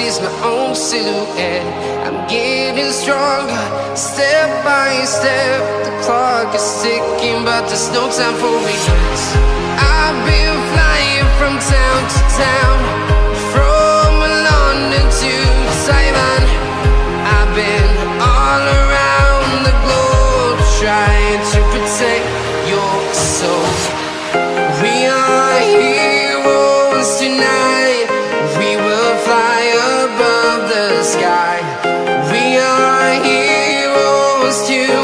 see's my own silhouette. I'm getting stronger, step by step. The clock is ticking, but there's no time for regrets. I've been flying from town to town, from London to Taiwan. I've been all around the globe, trying to protect your soul. We are heroes tonight. We will fly above the sky. We are heroes tonight.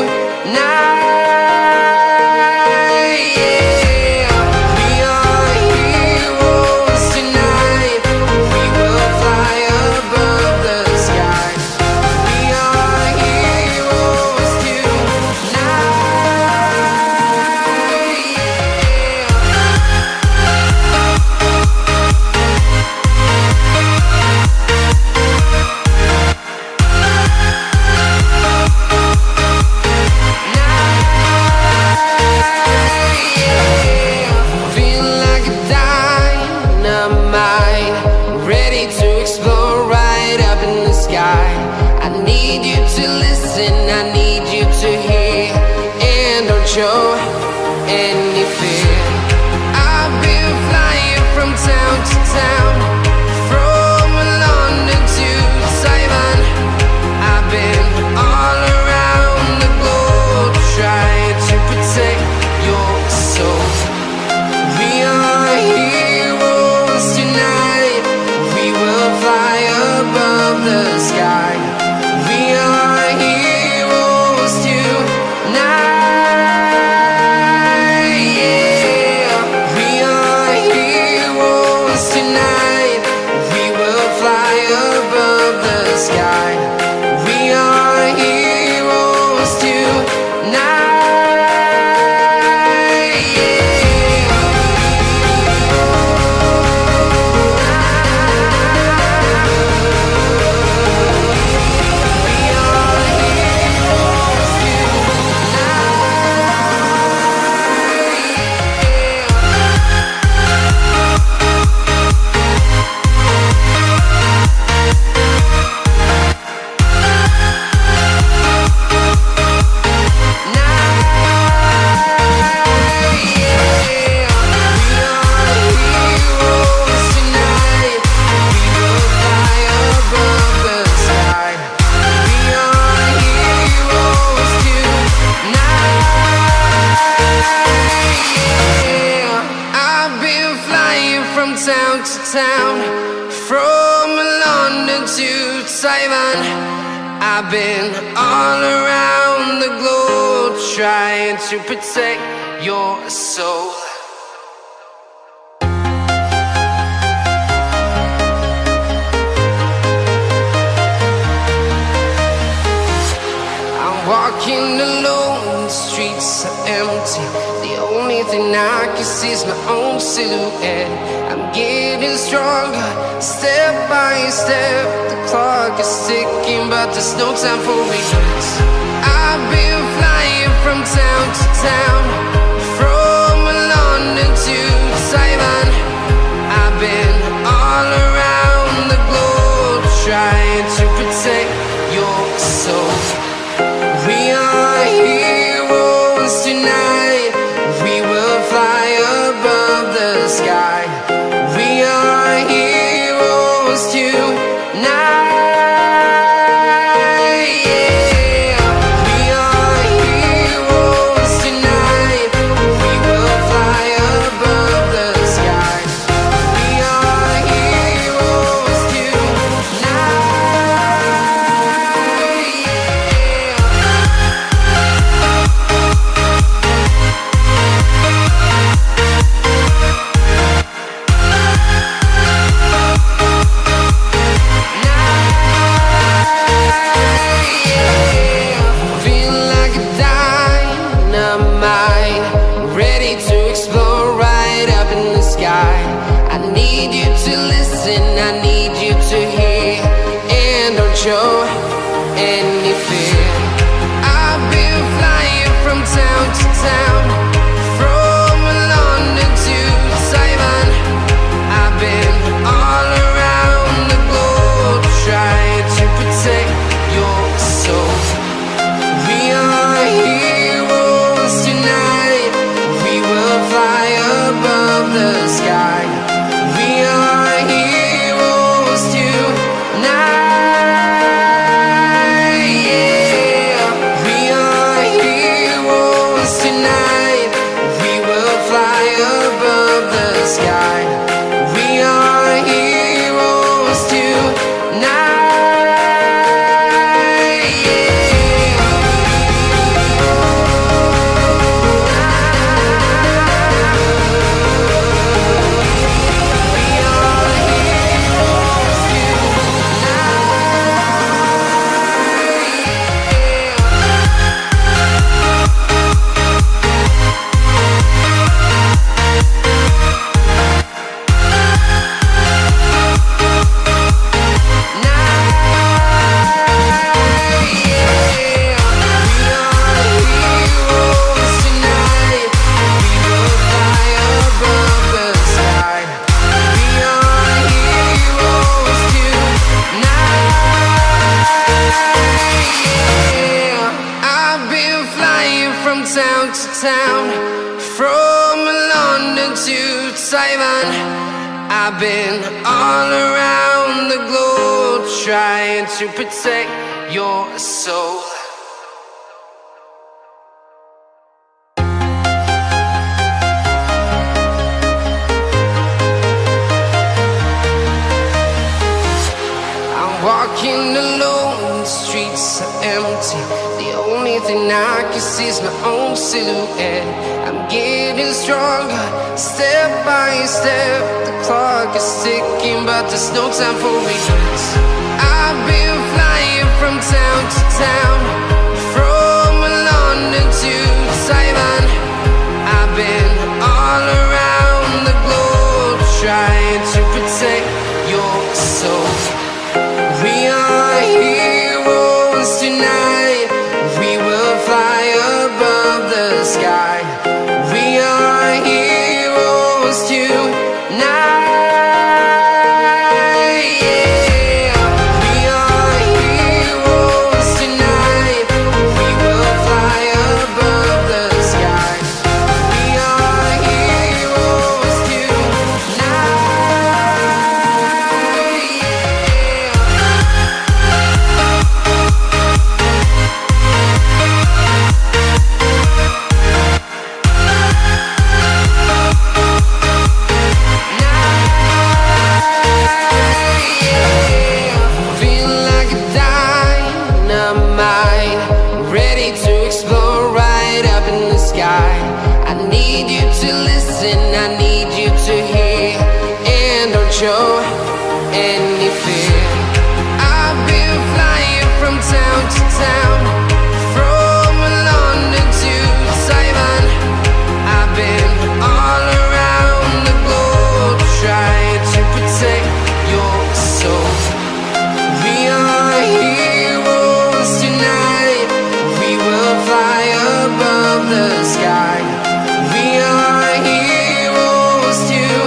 Yeah. We are heroes tonight. We will fly above the sky. We are heroes tonight. Feel like a dynamite, ready to explode right up in the sky. I need you to listen, I need you to hear, and don't show any fear. I've been flying from town to town, from London to Taiwan. I've been all around the globe, trying to protect your soul. We are heroes tonight. We will fly above the sky. We are heroes tonight. Yeah. We are heroes tonight. We will fly above the sky. We are heroes tonight. Town to town, from London to Taiwan. I've been all around the globe, trying to protect your soul. I'm walking alone, the streets are empty. The only thing I can see is my own silhouette. I'm getting stronger, step by step. The clock is ticking, but there's no time for regrets. I've been flying from town to town, from London to Taiwan. I've been all around the globe, trying to protect your soul. We are heroes tonight. We will fly above the sky. We are heroes tonight. Yeah. We are heroes tonight. from town to town, from London to Taiwan. I've been all around the globe trying to protect your soul. Walking alone, the streets are empty. The only thing I can see is my own silhouette. I'm getting stronger, step by step. The clock is ticking, but there's no time for regrets. I've been flying from town to town, from London to Taiwan. I've been all around the globe trying to protect your soul. We are heroes tonight. We will fly above the sky. We are heroes tonight. Yeah. We are heroes tonight. We will fly above the sky. We are heroes tonight. I need you to hear and don't show any fear. I've been flying from town to town, from London to Taiwan. I've been all around the globe trying to protect your soul. We are heroes tonight. We will fly above the sky. We are heroes tonight.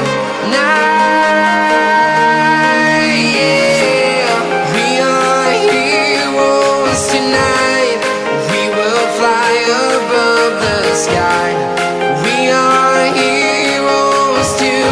Yeah. We are heroes tonight. We will fly above the sky. We are heroes tonight.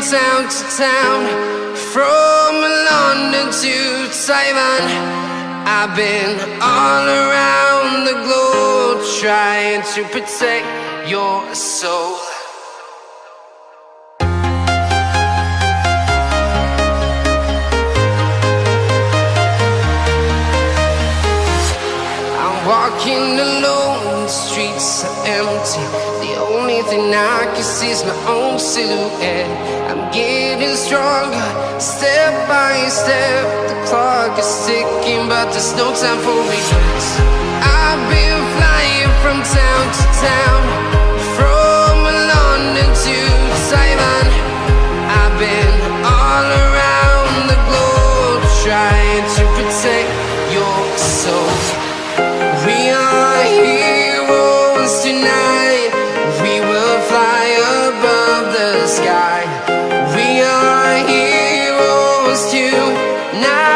Town to town, from London to Taiwan. I've been all around the globe trying to protect your soul. I'm walking alone, the streets are empty. The only thing I can see is my own silhouette. I'm getting stronger, step by step. The clock is ticking, but there's no time for regrets. I've been flying from town to town, from London to Taiwan. I've been all around the globe trying to protect your soul. We are heroes tonight. We will fly above the sky. We are heroes tonight.